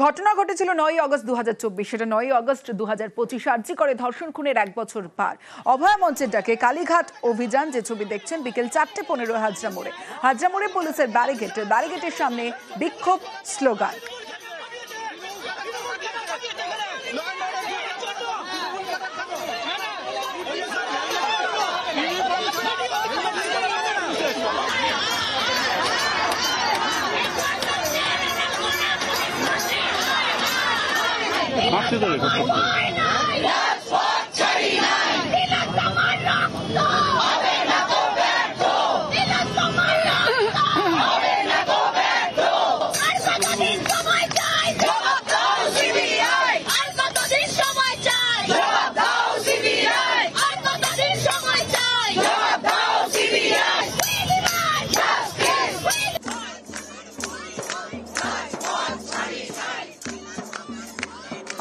ঘটনা ঘটেছিল 9ই আগস্ট 2024। সেটা 9ই আগস্ট 2025 আরজি করে ধর্ষণ খুনের 1 বছর পার। অভয়া মঞ্চের ডাকে কালীঘাট অভিযান, যে ছবি দেখছেন, বিকেল 4:15 হাজরা মোড়ে পুলিশের ব্যারিকেডের সামনে বিক্ষোভ স্লোগান।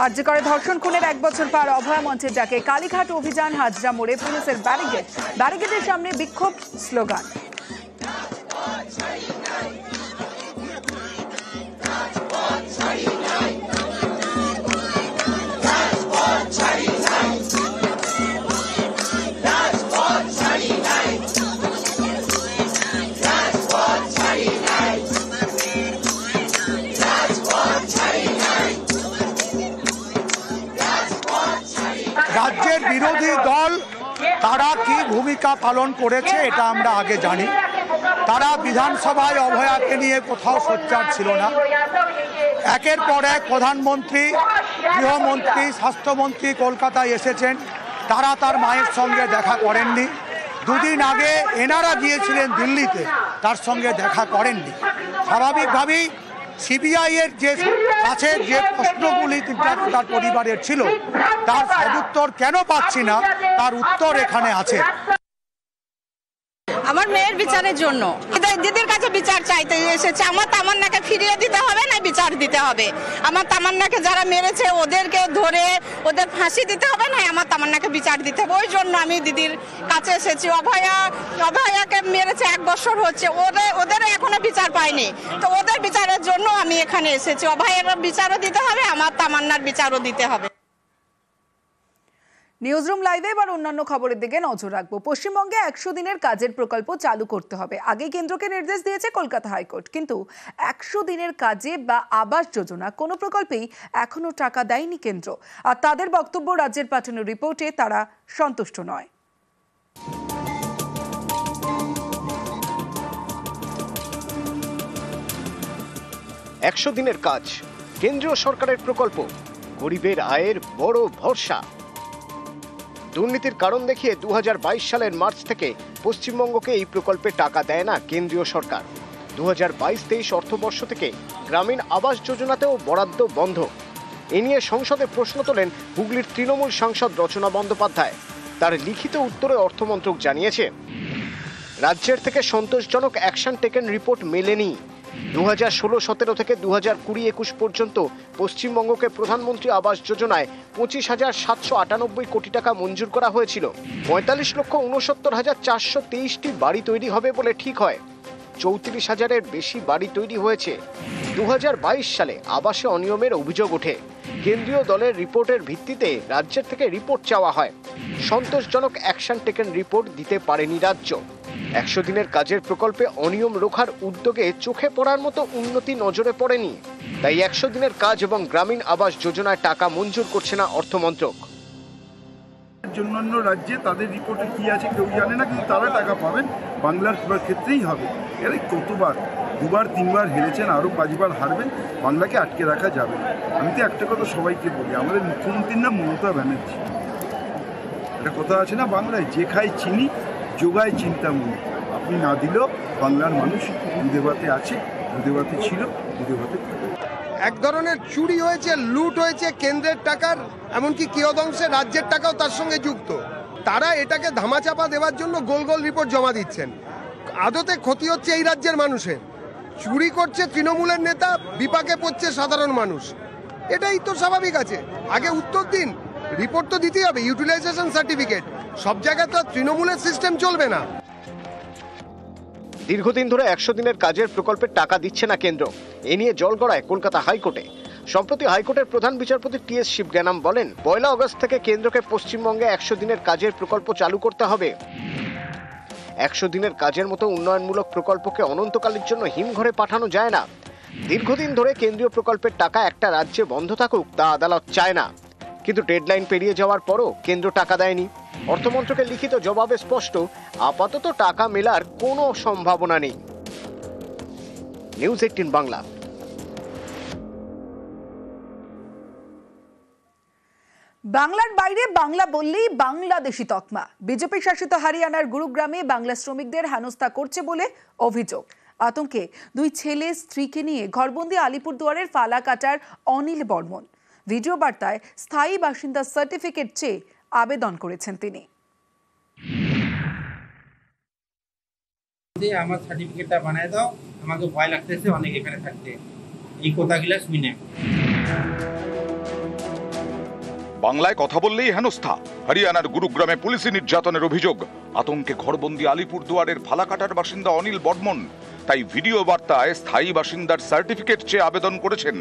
আরজি করে ধর্ষণ খুনের 1 বছর পার। অভয়া মঞ্চের ডাকে কালীঘাট অভিযান, হাজরা মোড়ে পুলিশের ব্যারিকেডের সামনে বিক্ষোভ স্লোগান। রাজ্যের বিরোধী দল তারা কি ভূমিকা পালন করেছে এটা আমরা আগে জানি। তারা বিধানসভায় অভয়াকে নিয়ে কোথাও সোচ্চার ছিল না। একের পর এক প্রধানমন্ত্রী, গৃহমন্ত্রী, স্বাস্থ্যমন্ত্রী কলকাতায় এসেছেন, তারা তার মায়ের সঙ্গে দেখা করেননি। দুদিন আগে এনারা গিয়েছিলেন দিল্লিতে, তার সঙ্গে দেখা করেননি। স্বাভাবিকভাবেই সিবিআই এর যে কাছে যে প্রশ্নগুলি তার পরিবারের ছিল, তার সদুত্তর কেন পাচ্ছি না, তার উত্তর এখানে আছে। আমার মেয়ের বিচারের জন্য দিদির কাছে বিচার চাইতে এসেছে। আমার তামান্নাকে ফিরিয়ে দিতে হবে, না বিচার দিতে হবে। আমার তামান্নাকে যারা মেরেছে ওদেরকে ধরে ওদের ফাঁসি দিতে হবে, না আমার তামান্নাকে বিচার দিতে হবে। ওই জন্য আমি দিদির কাছে এসেছি। অভয়াকে মেরেছে 1 বছর হচ্ছে, ওদের এখনো বিচার পায়নি, তো ওদের বিচারের জন্য আমি এখানে এসেছি। অভয়ার বিচারও দিতে হবে, আমার তামান্নার বিচারও দিতে হবে। নিউজরুম লাইভে এবার অন্যান্য খবরের দিকে নজর রাখবো। পশ্চিমবঙ্গে 100 দিনের কাজের প্রকল্প চালু করতে হবে, আগে কেন্দ্রকে নির্দেশ দিয়েছে কলকাতা হাইকোর্ট। কিন্তু 100 দিনের কাজে বা আবাস যোজনা কোনো প্রকল্পেই এখনো টাকা দেয়নি কেন্দ্র। আর তাদের বক্তব্য, রাজ্যের পাঠানো রিপোর্টে তারা সন্তুষ্ট নয়। 100 দিনের কাজ কেন্দ্রীয় সরকারের প্রকল্প, গরিবের আয়ের বড় ভরসা। দুর্নীতির কারণ দেখিয়ে 2022 সালের মার্চ থেকে পশ্চিমবঙ্গকে এই প্রকল্পে টাকা দেয় না কেন্দ্রীয় সরকার। 2022-23 অর্থবর্ষ থেকে গ্রামীণ আবাস যোজনাতেও বরাদ্দ বন্ধ। এ নিয়ে সংসদে প্রশ্ন তোলেন হুগলির তৃণমূল সাংসদ রচনা বন্দ্যোপাধ্যায়। তার লিখিত উত্তরে অর্থমন্ত্রক জানিয়েছে, রাজ্যের থেকে সন্তোষজনক অ্যাকশন টেকেন রিপোর্ট মেলেনি। 2016-17 থেকে 2020-21 পর্যন্ত পশ্চিমবঙ্গকে প্রধানমন্ত্রী আবাস যোজনায় 25,798 কোটি টাকা মঞ্জুর করা হয়েছিল। 45,69,423টি বাড়ি তৈরি হবে বলে ঠিক হয়। 34,000-এর বেশি বাড়ি তৈরি হয়েছে। 2022 সালে আবাসে অনিয়মের অভিযোগ ওঠে। কেন্দ্রীয় দলের রিপোর্টের ভিত্তিতে রাজ্যের থেকে রিপোর্ট চাওয়া হয়। সন্তোষজনক অ্যাকশন টেকেন রিপোর্ট দিতে পারেনি রাজ্য। 100 দিনের কাজের প্রকল্পে অনিয়ম রোখার উদ্যোগে চোখে পড়ার মতো উন্নতি নজরে পড়েনি। তাই 100 দিনের কাজ এবং গ্রামীণ আবাস যোজনায় টাকা মঞ্জুর করছে না অর্থমন্ত্রক। অন্যান্য রাজ্যে তাদের রিপোর্টে কি আছে কেউ জানে না, কিন্তু তারা টাকা পাবেন, বাংলার ক্ষেত্রেই হবে। এর কতবার 2বার 3বার হেরেছেন, আরও 5বার হারবেন, বাংলাকে আটকে রাখা যাবে। আমি তো একটা কথা সবাইকে বলি, আমাদের মুখ্যমন্ত্রীর নাম মমতা ব্যানার্জি। একটা কথা আছে না বাংলায়, যে খায় চিনি যোগায় চিন্তামণি। আপনি না দিলেও বাংলার মানুষ দুধে ভাতে আছে, দুধে ভাতে ছিল, দুধে ভাতে থাকবে। এক ধরনের চুরি হয়েছে, লুট হয়েছে কেন্দ্রের টাকার, এমনকি কিয়দংশে রাজ্যের টাকাও তার সঙ্গে যুক্ত। তারা এটাকে ধামাচাপা দেওয়ার জন্য গোল গোল রিপোর্ট জমা দিচ্ছেন। আদতে ক্ষতি হচ্ছে এই রাজ্যের মানুষের। চুরি করছে তৃণমূলের নেতা, বিপাকে পড়ছে সাধারণ মানুষ। এটাই তো স্বাভাবিক আছে। আগে উত্তর দিন, রিপোর্ট তো দিতেই হবে, ইউটিলাইজেশন সার্টিফিকেট। সব জায়গায় তো তৃণমূলের সিস্টেম চলবে না। দীর্ঘদিন ধরে 100 দিনের কাজের প্রকল্পের টাকা দিচ্ছে না কেন্দ্র। এ নিয়ে জল গড়ায় কলকাতা হাইকোর্টে। সম্প্রতি হাইকোর্টের প্রধান বিচারপতি টি.এস. শিবজ্ঞানাম বলেন, 1 আগস্ট থেকে কেন্দ্রকে পশ্চিমবঙ্গে 100 দিনের কাজের প্রকল্প চালু করতে হবে। 100 দিনের কাজের মতো উন্নয়নমূলক প্রকল্পকে অনন্তকালের জন্য হিমঘরে পাঠানো যায় না। দীর্ঘদিন ধরে কেন্দ্রীয় প্রকল্পের টাকা একটা রাজ্যে বন্ধ থাকুক, তা আদালত চায় না। কিন্তু ডেডলাইন পেরিয়ে যাওয়ার পরও কেন্দ্র টাকা দেয়নি। অর্থমন্ত্রকের লিখিত জবাবে স্পষ্ট, আপাতত টাকা মেলার কোনো সম্ভাবনা নেই। নিউজ 18 বাংলা। বাংলার বাইরে বাংলা বললেই বাংলাদেশি তকমা। বিজেপি শাসিত হরিয়ানার গুরুগ্রামে বাংলা শ্রমিকদের হেনস্থা করছে বলে অভিযোগ। আতঙ্কে 2 ছেলে স্ত্রীকে নিয়ে ঘরবন্দি আলিপুরদুয়ারের ফালাকাটার অনিল বর্মন। ভিডিও বার্তায় স্থায়ী বাসিন্দার সার্টিফিকেট চেয়ে আবেদন করেছেন তিনি। আমার সার্টিফিকেটটা বানায় দাও, আমাকে ভয় লাগতেছে অনেক এখানে থাকতে, এই কথাগুলো শুনে। বাংলায় কথা বললেই হেনস্থা। হরিয়ানার গুরুগ্রামে পুলিশি নির্যাতনের অভিযোগ। আতঙ্কে ঘরবন্দি আলিপুরদুয়ারের ফালাকাটার বাসিন্দা অনিল বর্মন। তাই ভিডিও বার্তায় স্থায়ী বাসিন্দার সার্টিফিকেট চেয়ে আবেদন করেছেন।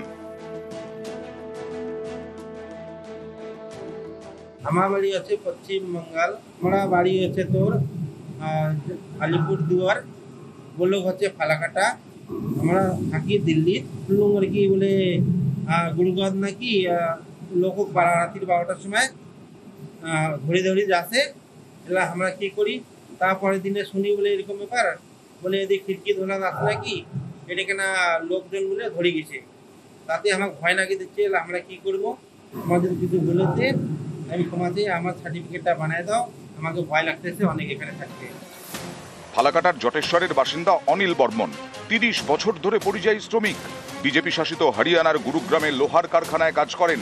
আমার বাড়ি আছে পশ্চিম বাঙ্গাল, আমরা বাড়ি হচ্ছে তোর আলিপুরদুয়ার, বললো হচ্ছে ফালাকাটা। আমরা থাকি দিল্লি। শুনলাম আর কি বলে গুরুগাঁও নাকি লোক রাত্রির 12টার সময় ধরে যাচ্ছে। এলা আমরা কি করি, তারপরের দিনে শুনি বলে এরকম ব্যাপার, বলে এদিকে খিড়কি ধোলা আছে নাকি, এটাকে না লোকজন বলে ধরে গেছে। তাতে আমার ভয় নাকি দিচ্ছে। আমরা কি করব, আমাদের কিছু বলেছে, আমি তোমাতে আমার সার্টিফিকেটটা বানায় দাও, আমাকে ভয় লাগতেছে অনেক এখানে থাকতে। ফালাকাটার জটেশ্বরের বাসিন্দা অনিল বর্মন 30 বছর ধরে পরিযায়ী শ্রমিক। বিজেপি শাসিত হরিয়ানার গুরুগ্রামে লোহার কারখানায় কাজ করেন।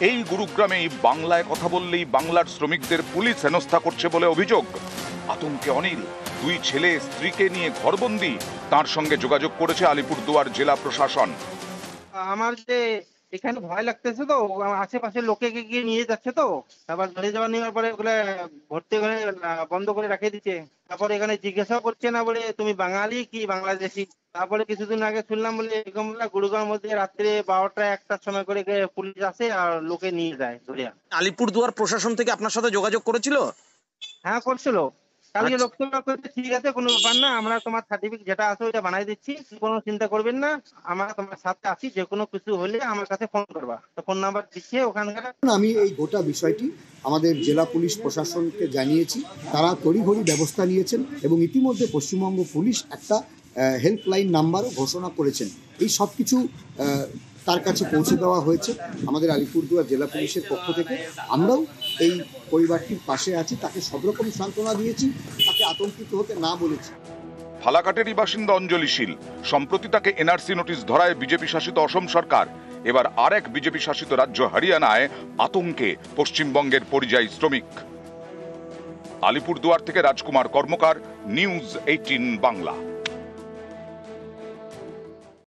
এই গুরুগ্রামেই বাংলায় কথা বললেই বাংলার শ্রমিকদের পুলিশ হেনস্থা করছে বলে অভিযোগ। আতঙ্কে অনিল 2 ছেলে স্ত্রীকে নিয়ে ঘরবন্দি। তার সঙ্গে যোগাযোগ করেছে আলিপুরদুয়ার জেলা প্রশাসন। আমার যে এখানে ভয় লাগতেছে, তো আশেপাশে লোকে গিয়ে নিয়ে যাচ্ছে, তো আবার ধরে যাওয়া নেওয়ার পরে ওগুলো ভর্তি করে বন্ধ করে রেখে দিচ্ছে। তারপরে এখানে জিজ্ঞাসাও করছে না বলে তুমি বাঙালি কি বাংলাদেশি। তারপরে কিছুদিন আগে শুনলাম বলে এরকম গুরুগ্রামের মধ্যে রাত্রে 12টা-1টার সময় করে পুলিশ আসে আর লোকে নিয়ে যায় ধরে। আলিপুরদুয়ার প্রশাসন থেকে আপনার সাথে যোগাযোগ করেছিল? হ্যাঁ, করছিল। কালকে লোকসভা করতে, ঠিক আছে কোনো ব্যাপার না, আমরা তোমার সার্টিফিকেট যেটা আছে ওইটা বানাই দিচ্ছি, কোনো চিন্তা করবেন না, আমরা তোমার সাথে আছি, যে কোনো কিছু হলে আমার কাছে ফোন করবা। তো ফোন নাম্বার দিচ্ছে ওখানকার। আমি এই গোটা বিষয়টি আমাদের জেলা পুলিশ প্রশাসনকে জানিয়েছি, তারা তড়িঘড়ি ব্যবস্থা নিয়েছেন এবং ইতিমধ্যে পশ্চিমবঙ্গ পুলিশ একটা হেল্পলাইন নাম্বারও ঘোষণা করেছেন। এই সব কিছু তার কাছে পৌঁছে দেওয়া হয়েছে আমাদের আলিপুরদুয়ার জেলা পুলিশের পক্ষ থেকে। আমরাও এই পরিবারটির পাশে আছি, তাকে সব রকম সান্ত্বনা দিয়েছি, তাকে আতঙ্কিত হতে না বলেছি। ফালাকাটেরই বাসিন্দা অঞ্জলি শীল। সম্প্রতি তাকে এনআরসি নোটিশ ধরায় বিজেপি শাসিত অসম সরকার। এবার আরেক বিজেপি শাসিত রাজ্য হরিয়ানায় আতঙ্কে পশ্চিমবঙ্গের পরিযায়ী শ্রমিক। আলিপুরদুয়ার থেকে রাজকুমার কর্মকার, নিউজ 18 বাংলা।